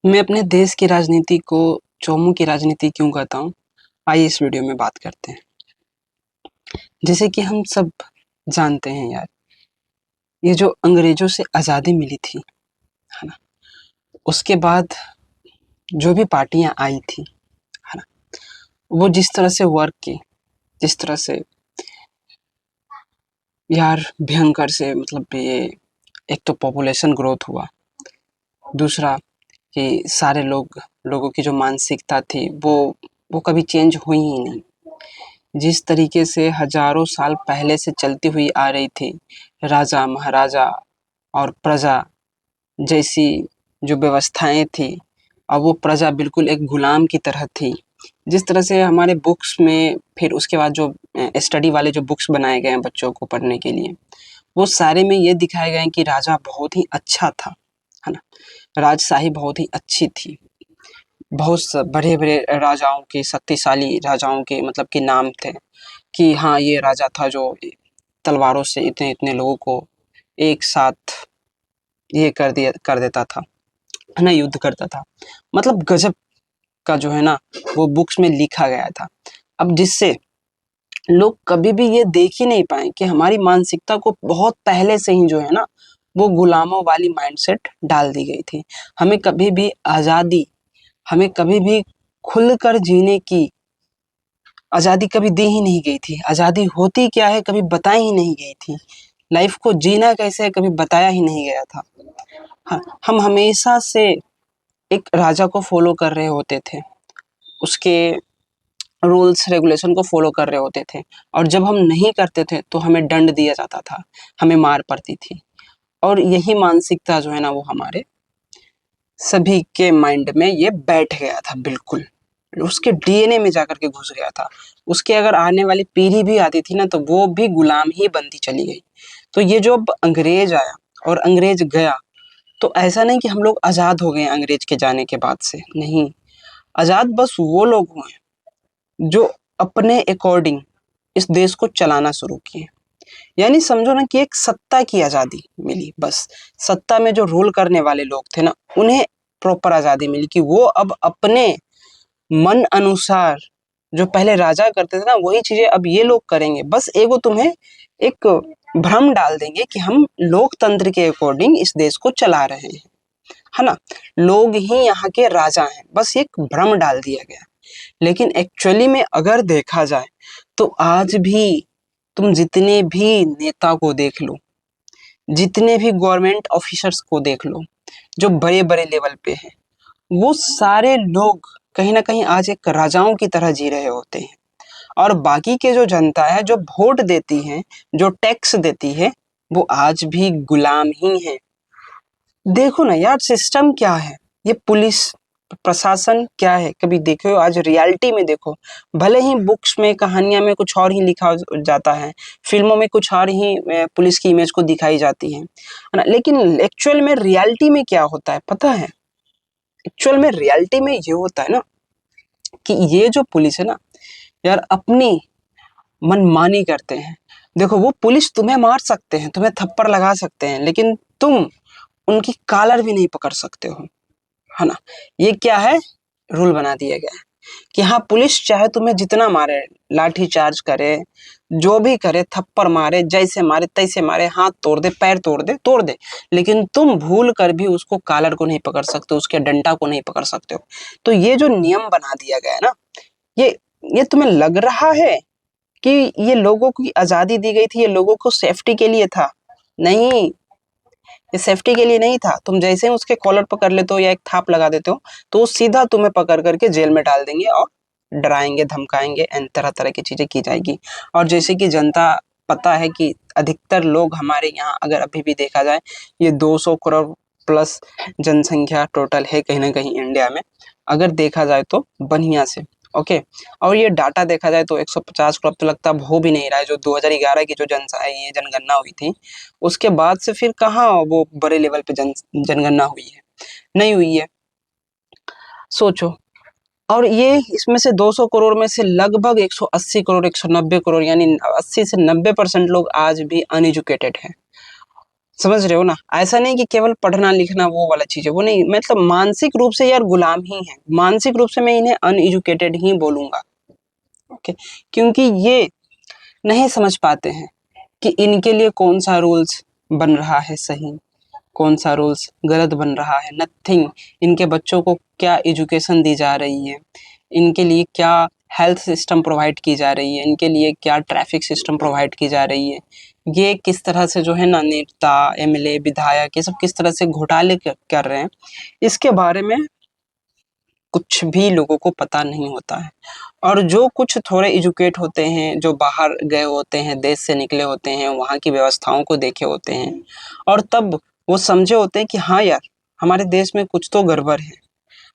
मैं अपने देश की राजनीति को चौमुखी की राजनीति क्यों कहता हूँ? आइए इस वीडियो में बात करते हैं। जैसे कि हम सब जानते हैं यार, ये जो अंग्रेजों से आज़ादी मिली थी, है ना? उसके बाद जो भी पार्टियां आई थी, है ना? वो जिस तरह से वर्क की, जिस तरह से यार भयंकर से मतलब ये एक तो पॉपुलेशन ग्रोथ हुआ, दूसरा कि सारे लोगों की जो मानसिकता थी वो कभी चेंज हुई ही नहीं। जिस तरीके से हजारों साल पहले से चलती हुई आ रही थी, राजा महाराजा और प्रजा जैसी जो व्यवस्थाएं थी, अब वो प्रजा बिल्कुल एक गुलाम की तरह थी। जिस तरह से हमारे बुक्स में फिर उसके बाद जो स्टडी वाले जो बुक्स बनाए गए हैं बच्चों को पढ़ने के लिए, वो सारे में ये दिखाए गए हैं कि राजा बहुत ही अच्छा था, है ना? राजशाही बहुत ही अच्छी थी। बहुत बड़े बड़े राजाओं के, शक्तिशाली राजाओं के मतलब कि नाम थे कि हाँ, ये राजा था जो तलवारों से इतने इतने लोगों को एक साथ ये कर देता था, है ना? युद्ध करता था। मतलब गजब का जो है ना, वो बुक्स में लिखा गया था। अब जिससे लोग कभी भी ये देख ही नहीं पाए कि हमारी मानसिकता को बहुत पहले से ही जो है ना, वो गुलामों वाली माइंडसेट डाल दी गई थी। हमें कभी भी आज़ादी, हमें कभी भी खुलकर जीने की आज़ादी कभी दी ही नहीं गई थी। आज़ादी होती क्या है कभी बताई ही नहीं गई थी। लाइफ को जीना कैसे है कभी बताया ही नहीं गया था। हाँ, हम हमेशा से एक राजा को फॉलो कर रहे होते थे, उसके रूल्स रेगुलेशन को फॉलो कर रहे होते थे, और जब हम नहीं करते थे तो हमें दंड दिया जाता था, हमें मार पड़ती थी। और यही मानसिकता जो है ना, वो हमारे सभी के माइंड में ये बैठ गया था, बिल्कुल उसके डीएनए में जाकर के घुस गया था। उसके अगर आने वाली पीढ़ी भी आती थी ना, तो वो भी गुलाम ही बनती चली गई। तो ये जो अब अंग्रेज आया और अंग्रेज गया, तो ऐसा नहीं कि हम लोग आज़ाद हो गए अंग्रेज के जाने के बाद से, नहीं। आज़ाद बस वो लोग हुए जो अपने अकॉर्डिंग इस देश को चलाना शुरू किए। यानी समझो ना कि एक सत्ता की आज़ादी मिली, बस सत्ता में जो रूल करने वाले लोग थे ना, उन्हें प्रॉपर आज़ादी मिली कि वो अब अपने मन अनुसार जो पहले राजा करते थे ना, वही चीजें अब ये लोग करेंगे। बस एगो तुम्हें एक भ्रम डाल देंगे कि हम लोकतंत्र के अकॉर्डिंग इस देश को चला रहे हैं, है ना? लोग ही यहाँ के राजा हैं, बस एक भ्रम डाल दिया गया। लेकिन एक्चुअली में अगर देखा जाए तो आज भी तुम जितने भी नेता को देख लो, जितने भी गवर्नमेंट ऑफिसर्स को देख लो जो बड़े बड़े लेवल पे हैं, वो सारे लोग कहीं ना कहीं आज एक राजाओं की तरह जी रहे होते हैं। और बाकी के जो जनता है, जो वोट देती है, जो टैक्स देती है, वो आज भी गुलाम ही है। देखो ना यार, सिस्टम क्या है, ये पुलिस प्रशासन क्या है, कभी देखो आज रियलिटी में देखो। भले ही बुक्स में कहानियां में कुछ और ही लिखा जाता है, फिल्मों में कुछ और ही पुलिस की इमेज को दिखाई जाती है ना, लेकिन एक्चुअल में रियलिटी में क्या होता है पता है? एक्चुअल में रियलिटी में ये होता है ना कि ये जो पुलिस है ना यार, अपनी मनमानी करते हैं। देखो, वो पुलिस तुम्हें मार सकते हैं, तुम्हें थप्पड़ लगा सकते हैं, लेकिन तुम उनकी कॉलर भी नहीं पकड़ सकते हो, है ना? ये क्या है, रूल बना दिया गया है कि हाँ, पुलिस चाहे तुम्हें जितना मारे, लाठी चार्ज करे, जो भी करे, थप्पड़ मारे, जैसे मारे तैसे मारे, हाथ तोड़ दे, पैर तोड़ दे, लेकिन तुम भूल कर भी उसको कॉलर को नहीं पकड़ सकते, उसके डंडा को नहीं पकड़ सकते हो। तो ये जो नियम बना दिया गया है ना, ये ये तुम्हें लग रहा है कि ये लोगों की आजादी दी गई थी, ये लोगों को सेफ्टी के लिए था? नहीं, ये सेफ्टी के लिए नहीं था। तुम जैसे ही उसके कॉलर पकड़ लेते हो या एक थाप लगा देते हो, तो वो सीधा तुम्हें पकड़ करके जेल में डाल देंगे और डराएंगे, धमकाएंगे, एंड तरह तरह की चीजें की जाएगी। और जैसे कि जनता, पता है कि अधिकतर लोग हमारे यहाँ, अगर अभी भी देखा जाए, ये 200 करोड़ प्लस जनसंख्या टोटल है कहीं ना कहीं इंडिया में, अगर देखा जाए तो बढ़िया से। ओके, और ये डाटा देखा जाए तो 150 करोड़ तो लगता अब हो भी नहीं रहा है। जो 2011 की जो ये जनगणना हुई थी, उसके बाद से फिर कहाँ वो बड़े लेवल पे जनगणना हुई है, नहीं हुई है। सोचो। और ये इसमें से 200 करोड़ में से लगभग 180 करोड़, 190 करोड़, यानी 80 से 90% लोग आज भी अनएजुकेटेड हैं। समझ रहे हो ना? ऐसा नहीं कि केवल पढ़ना लिखना वो वाला चीज है, वो नहीं, मतलब मानसिक रूप से यार गुलाम ही है, मानसिक रूप से मैं इन्हें अनएजुकेटेड ही बोलूंगा। ओके, क्योंकि ये नहीं समझ पाते हैं कि इनके लिए कौन सा रूल्स बन रहा है सही, कौन सा रूल्स गलत बन रहा है, नथिंग। इनके बच्चों को क्या एजुकेशन दी जा रही है, इनके लिए क्या हेल्थ सिस्टम प्रोवाइड की जा रही है, इनके लिए क्या ट्रैफिक सिस्टम प्रोवाइड की जा रही है, ये किस तरह से जो है ना नेता एमएलए विधायक ये सब किस तरह से घोटाले कर रहे हैं, इसके बारे में कुछ भी लोगों को पता नहीं होता है। और जो कुछ थोड़े एजुकेट होते हैं, जो बाहर गए होते हैं, देश से निकले होते हैं, वहाँ की व्यवस्थाओं को देखे होते हैं, और तब वो समझे होते हैं कि हाँ यार हमारे देश में कुछ तो गड़बड़ है,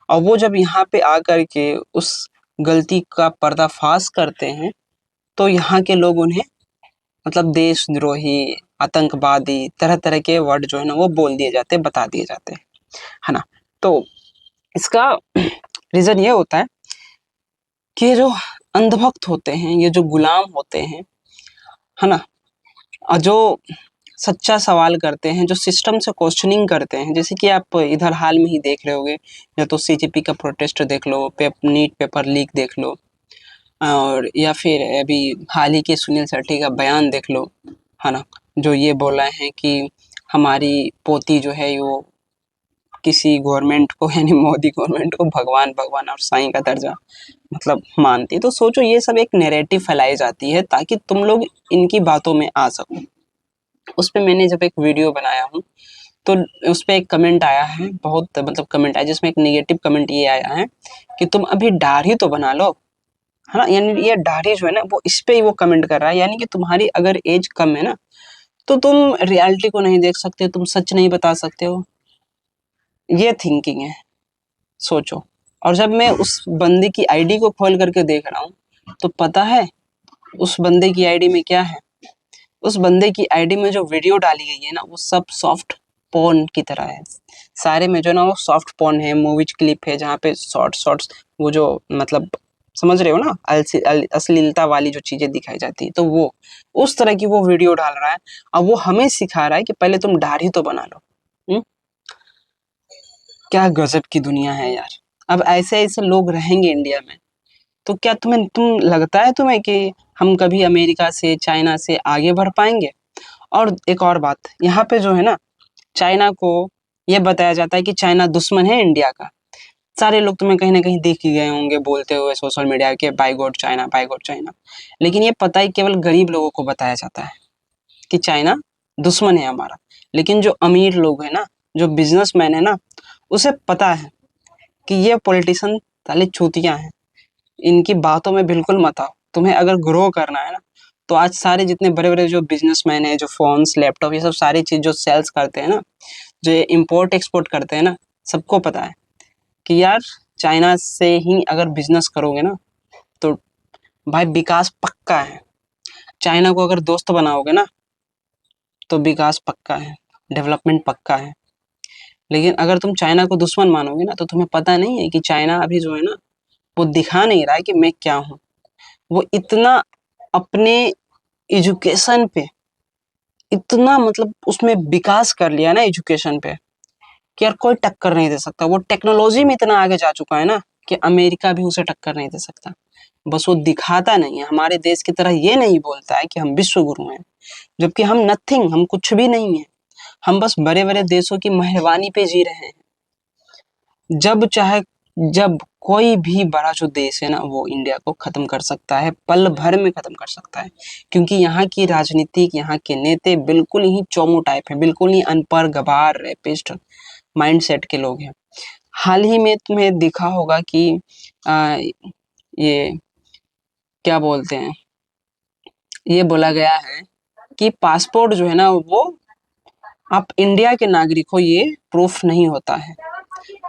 और वो जब यहाँ पे आकर के उस गलती का पर्दाफाश करते हैं, तो यहाँ के लोग उन्हें मतलब देशद्रोही, आतंकवादी, तरह तरह के वर्ड जो है ना वो बोल दिए जाते हैं, बता दिए जाते हैं, है ना। तो इसका रीजन ये होता है कि ये जो अंधभक्त होते हैं, ये जो गुलाम होते हैं, है ना, और जो सच्चा सवाल करते हैं, जो सिस्टम से क्वेश्चनिंग करते हैं, जैसे कि आप इधर हाल में ही देख रहे होगे, या तो सीजेपी का प्रोटेस्ट देख लो, नीट पेपर लीक देख लो, और या फिर अभी हाल ही के सुनील शेट्टी का बयान देख लो, है ना, जो ये बोला है कि हमारी पोती जो है वो किसी गवर्नमेंट को यानी मोदी गवर्नमेंट को भगवान भगवान और साईं का दर्जा मतलब मानती है। तो सोचो ये सब एक नैरेटिव फैलाई जाती है ताकि तुम लोग इनकी बातों में आ सको। उस पे मैंने जब एक वीडियो बनाया हूँ तो उस पे एक कमेंट आया है, बहुत मतलब कमेंट आया, जिसमें एक नेगेटिव कमेंट ये आया है कि तुम अभी दाढ़ी तो बना लो, है ना, यानी ये दाढ़ी जो है ना वो इस पे ही वो कमेंट कर रहा है, यानी कि तुम्हारी अगर एज कम है ना तो तुम रियलिटी को नहीं देख सकते, तुम सच नहीं बता सकते हो, ये थिंकिंग है, सोचो। और जब मैं उस बंदे की आईडी को खोल करके देख रहा हूँ तो पता है उस बंदे की आईडी में क्या है, उस बंदे की आईडी में जो वीडियो डाली गई है ना वो सब सॉफ्ट पोर्न की तरह है, सारे में जो ना वो सॉफ्ट पोर्न है, मूवीज क्लिप है जहाँ पे शॉर्ट्स वो जो मतलब समझ रहे हो ना, अश्लीलता वाली जो चीजें दिखाई जाती है, तो वो उस तरह की वो वीडियो डाल रहा है, और वो हमें सिखा रहा है कि पहले तुम दाढ़ी तो बना लो। क्या गजब की दुनिया है यार। अब ऐसे ऐसे लोग रहेंगे इंडिया में तो क्या तुम लगता है तुम्हें कि हम कभी अमेरिका से चाइना से आगे बढ़ पाएंगे? और एक और बात, यहाँ पे जो है ना चाइना को ये बताया जाता है कि चाइना दुश्मन है इंडिया का। सारे लोग तुम्हें कहीं ना कहीं देख ही गए होंगे बोलते हुए सोशल मीडिया के by God China, by God China. लेकिन ये पता ही केवल गरीब लोगों को बताया जाता है कि चाइना दुश्मन है हमारा। लेकिन जो अमीर लोग हैं ना, जो बिजनेसमैन है ना, उसे पता है कि ये पॉलिटिशियन साले चूतिया हैं, इनकी बातों में बिल्कुल मत आओ। तुम्हें अगर ग्रो करना है ना तो आज सारे जितने बड़े बड़े जो बिजनेसमैन हैं, जो फोन्स लैपटॉप ये सब सारी चीज जो सेल्स करते हैं ना, जो ये इम्पोर्ट एक्सपोर्ट करते हैं ना, सबको पता है कि यार चाइना से ही अगर बिजनेस करोगे ना तो भाई विकास पक्का है। चाइना को अगर दोस्त बनाओगे ना तो विकास पक्का है, डेवलपमेंट पक्का है। लेकिन अगर तुम चाइना को दुश्मन मानोगे ना तो तुम्हें पता नहीं है कि चाइना अभी जो है ना वो दिखा नहीं रहा है कि मैं क्या हूँ। वो इतना अपने एजुकेशन पे इतना मतलब उसमें विकास कर लिया ना एजुकेशन पे कि यार कोई टक्कर नहीं दे सकता। वो टेक्नोलॉजी में इतना आगे जा चुका है ना कि अमेरिका भी उसे टक्कर नहीं दे सकता। बस वो दिखाता नहीं है, हमारे देश की तरह ये नहीं बोलता है कि हम विश्व गुरु हैं, जबकि हम नथिंग, हम कुछ भी नहीं है। हम बस बड़े बड़े देशों की मेहरबानी पे जी रहे हैं। जब चाहे जब कोई भी बड़ा जो देश है ना वो इंडिया को खत्म कर सकता है, पल भर में खत्म कर सकता है, क्योंकि यहाँ की राजनीतिक, यहाँ के नेता बिल्कुल ही चोमू टाइप है, बिल्कुल ही अनपढ़ गवार रेपिस्ट माइंडसेट के लोग हैं। हाल ही में तुम्हें दिखा होगा कि ये क्या बोलते हैं, ये बोला गया है कि पासपोर्ट जो है ना वो आप इंडिया के नागरिक हो ये प्रूफ नहीं होता है।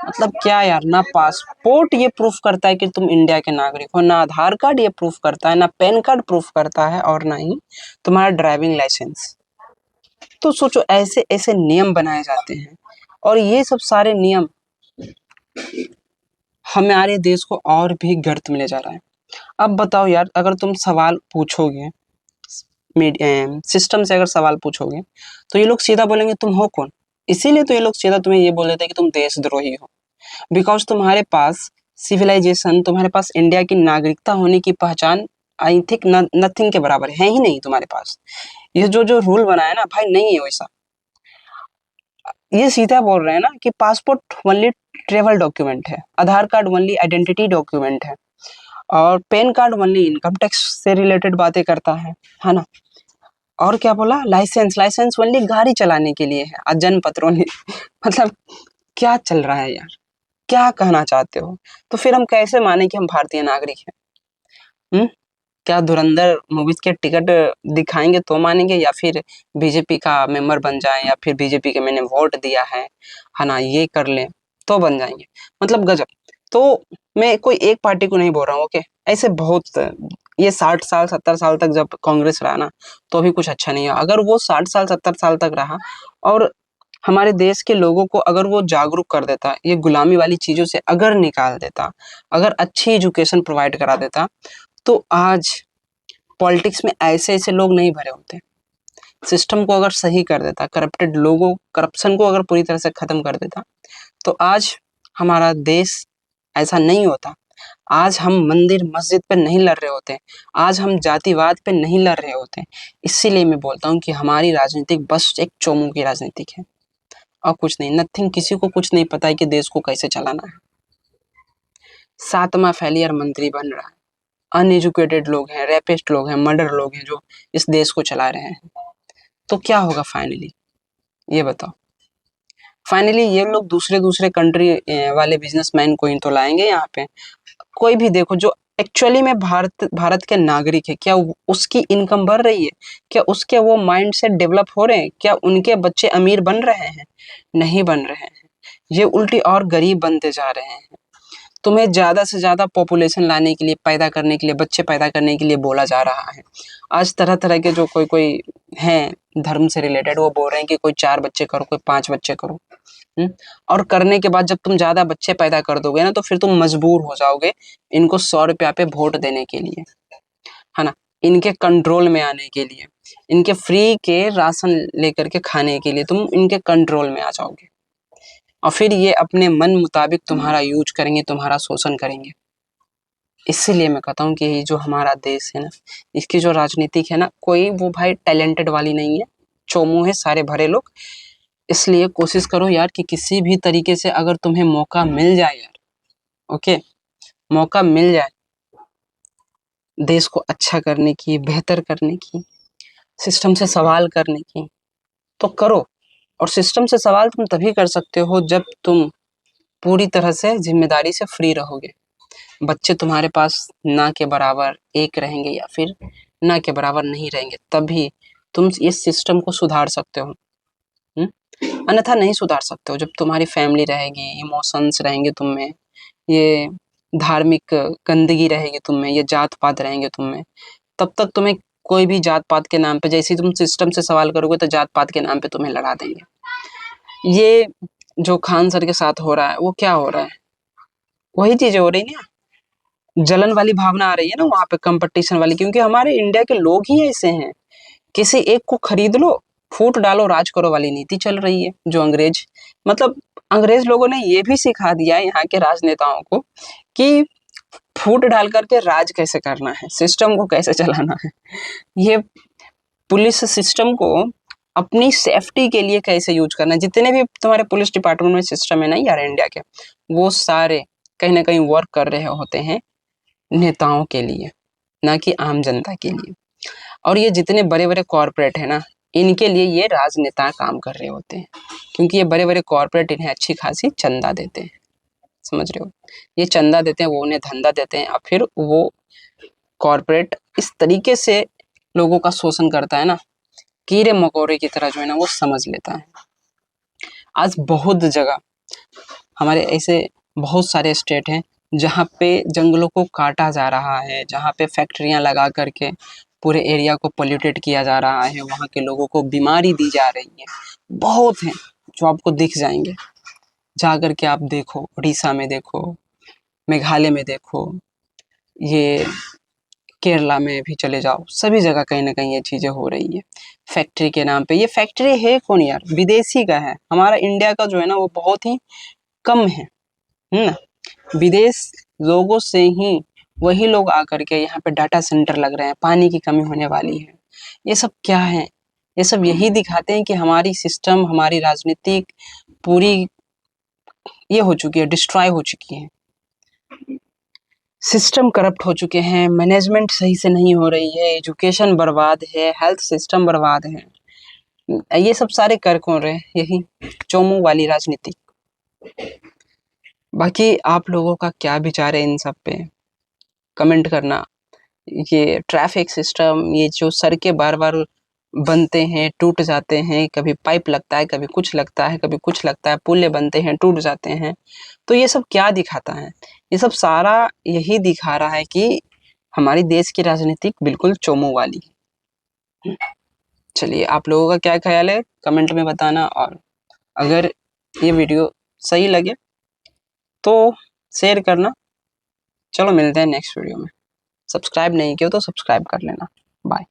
मतलब क्या यार, ना पासपोर्ट ये प्रूफ करता है कि तुम इंडिया के नागरिक हो, ना आधार कार्ड ये प्रूफ करता है, ना पैन कार्ड प्रूफ करता है, और ना ही तुम्हारा ड्राइविंग लाइसेंस। तो सोचो ऐसे ऐसे नियम बनाए जाते हैं, और ये सब सारे नियम हमारे देश को और भी गर्त में ले जा रहा है। अब बताओ यार, अगर तुम सवाल पूछोगे सिस्टम से अगर सवाल पूछोगे तो ये लोग सीधा बोलेंगे तुम हो कौन। इसीलिए तो ये लोग सीधा तुम्हें ये बोल देते हैं कि तुम देशद्रोही हो, बिकॉज तुम्हारे पास सिविलाइजेशन, तुम्हारे पास इंडिया की नागरिकता होने की पहचान आई थिंक नथिंग के बराबर है ही नहीं तुम्हारे पास। ये जो जो रूल बनाया ना भाई, नहीं है वैसा। ये सीधा बोल रहे हैं ना कि पासपोर्ट ओनली ट्रेवल डॉक्यूमेंट है, आधार कार्ड ओनली आइडेंटिटी डॉक्यूमेंट है, और pan card only income tax से रिलेटेड बातें करता है ना। और क्या बोला, लाइसेंस, लाइसेंस ओनली गाड़ी चलाने के लिए है, जन्म पत्रों ने मतलब क्या चल रहा है यार, क्या कहना चाहते हो? तो फिर हम कैसे माने कि हम भारतीय नागरिक हैं? क्या धुरंधर मूवीज के टिकट दिखाएंगे तो मानेंगे, या फिर बीजेपी का मेंबर बन जाए, या फिर बीजेपी के मैंने वोट दिया है ना, ये कर लें तो बन जाएंगे? मतलब गजब। तो मैं कोई एक पार्टी को नहीं बोल रहा हूँ, ओके, ऐसे बहुत, ये 60 साल 70 साल तक जब कांग्रेस रहा ना, तो भी कुछ अच्छा नहीं है। अगर वो 60 साल 70 साल तक रहा और हमारे देश के लोगों को अगर वो जागरूक कर देता, ये गुलामी वाली चीजों से अगर निकाल देता, अगर अच्छी एजुकेशन प्रोवाइड करा देता, तो आज पॉलिटिक्स में ऐसे ऐसे लोग नहीं भरे होते। सिस्टम को अगर सही कर देता, करप्टेड लोगों, करप्शन को अगर पूरी तरह से खत्म कर देता, तो आज हमारा देश ऐसा नहीं होता। आज हम मंदिर मस्जिद पे नहीं लड़ रहे होते, आज हम जातिवाद पे नहीं लड़ रहे होते। इसीलिए मैं बोलता हूँ कि हमारी राजनीतिक बस एक चोमू की राजनीतिक है और कुछ नहीं, नथिंग। किसी को कुछ नहीं पता है कि देश को कैसे चलाना है। 7वां फेलियर मंत्री बन रहा है, अनएजुकेटेड लोग हैं, रेपिस्ट लोग हैं, मर्डर लोग हैं जो इस देश को चला रहे हैं। तो क्या होगा फाइनली, ये बताओ? फाइनली ये लोग दूसरे दूसरे कंट्री वाले बिजनेसमैन को ही तो लाएंगे यहाँ पे। कोई भी देखो जो एक्चुअली में भारत के नागरिक है, क्या उसकी इनकम बढ़ रही है? क्या उसके वो माइंड सेट डेवलप हो रहे हैं? क्या उनके बच्चे अमीर बन रहे हैं? नहीं बन रहे हैं, ये उल्टी और गरीब बनते जा रहे हैं। तुम्हें ज्यादा से ज्यादा पॉपुलेशन लाने के लिए, पैदा करने के लिए, बच्चे पैदा करने के लिए बोला जा रहा है। आज तरह तरह के जो कोई कोई हैं धर्म से रिलेटेड, वो बोल रहे हैं कि कोई 4 बच्चे करो, कोई 5 बच्चे करो। और करने के बाद जब तुम ज्यादा बच्चे पैदा कर दोगे ना, तो फिर तुम मजबूर हो जाओगे इनको 100 रुपया पे वोट देने के लिए, है ना, इनके कंट्रोल में आने के लिए, इनके फ्री के राशन लेकर के खाने के लिए तुम इनके कंट्रोल में आ जाओगे, और फिर ये अपने मन मुताबिक तुम्हारा यूज करेंगे, तुम्हारा शोषण करेंगे। इसीलिए मैं कहता हूँ कि ये जो हमारा देश है ना, इसकी जो राजनीतिक है ना, कोई वो भाई टैलेंटेड वाली नहीं है, चोमू है सारे भरे लोग। इसलिए कोशिश करो यार कि किसी भी तरीके से अगर तुम्हें मौका मिल जाए यार, ओके, मौका मिल जाए देश को अच्छा करने की, बेहतर करने की, सिस्टम से सवाल करने की, तो करो। और सिस्टम से सवाल तुम तभी कर सकते हो जब तुम पूरी तरह से जिम्मेदारी से फ्री रहोगे। बच्चे तुम्हारे पास ना के बराबर एक रहेंगे या फिर ना के बराबर नहीं रहेंगे, तभी तुम इस सिस्टम को सुधार सकते हो। अन्यथा नहीं सुधार सकते हो। जब तुम्हारी फैमिली रहेगी, इमोशंस रहेंगे तुम में, ये धार्मिक गंदगी रहेगी तुम में, ये जात पात रहेंगे तुम में, तब तक तुम्हें कोई भी जात पात के नाम पे, जैसे ही तुम सिस्टम से सवाल करोगे तो जात पात के नाम पे तुम्हें लड़ा देंगे। ये जो खान सर के साथ हो रहा है, वो क्या हो रहा है? वही चीजें हो रही ना, जलन वाली भावना आ रही है ना वहां पे, कंपटीशन वाली, क्योंकि हमारे इंडिया के लोग ही ऐसे हैं। किसी एक को खरीद लो, फूट डालो, राज करो वाली नीति चल रही है, जो अंग्रेज, मतलब अंग्रेज लोगों ने ये भी सिखा दिया है यहाँ के राजनेताओं को कि फूट डाल करके राज कैसे करना है, सिस्टम को कैसे चलाना है, ये पुलिस सिस्टम को अपनी सेफ्टी के लिए कैसे यूज करना है। जितने भी तुम्हारे पुलिस डिपार्टमेंट में सिस्टम है ना यार इंडिया के, वो सारे कहीं ना कहीं वर्क कर रहे होते हैं नेताओं के लिए, ना कि आम जनता के लिए। और ये जितने बड़े बड़े कॉरपोरेट है ना, इनके लिए ये राजनेता काम कर रहे होते हैं, क्योंकि ये बड़े बड़े कॉरपोरेट इन्हें अच्छी खासी चंदा देते हैं, समझ रहे हो? ये चंदा देते हैं, वो उन्हें धंधा देते हैं, और फिर वो कॉरपोरेट इस तरीके से लोगों का शोषण करता है ना, कीड़े मकोड़े की तरह जो है ना वो समझ लेता है। आज बहुत जगह हमारे ऐसे बहुत सारे स्टेट हैं जहाँ पे जंगलों को काटा जा रहा है, जहाँ पे फैक्ट्रियाँ लगा करके पूरे एरिया को पोल्यूटेड किया जा रहा है, वहाँ के लोगों को बीमारी दी जा रही है। बहुत हैं जो आपको दिख जाएंगे, जा करके आप देखो, उड़ीसा में देखो, मेघालय में देखो, ये केरला में भी चले जाओ, सभी जगह कहीं ना कहीं ये चीजें हो रही है फैक्ट्री के नाम पे। ये फैक्ट्री है कौन यार, विदेशी का है। हमारा इंडिया का जो है ना वो बहुत ही कम है ना। विदेश लोगों से ही वही लोग आकर के यहाँ पे डाटा सेंटर लग रहे हैं, पानी की कमी होने वाली है। ये सब क्या है, ये सब यही दिखाते हैं कि हमारी सिस्टम, हमारी राजनीतिक पूरी ये हो चुकी है, डिस्ट्रॉय हो चुकी है। सिस्टम करप्ट हो चुके हैं, मैनेजमेंट सही से नहीं हो रही है, एजुकेशन बर्बाद है, हेल्थ सिस्टम बर्बाद है। ये सब सारे कर कौन रहे हैं, यही चोमू वाली राजनीति। बाकी आप लोगों का क्या विचार है इन सब पे, कमेंट करना। ये ट्रैफिक सिस्टम, ये जो सड़कें बार बार बनते हैं, टूट जाते हैं, कभी पाइप लगता है, कभी कुछ लगता है, कभी कुछ लगता है, पुल बनते हैं, टूट जाते हैं, तो ये सब क्या दिखाता है? ये सब सारा यही दिखा रहा है कि हमारी देश की राजनीति बिल्कुल चोमू वाली है। चलिए, आप लोगों का क्या ख्याल है कमेंट में बताना, और अगर ये वीडियो सही लगे तो शेयर करना। चलो मिलते हैं नेक्स्ट वीडियो में। सब्सक्राइब नहीं किया तो सब्सक्राइब कर लेना। बाय।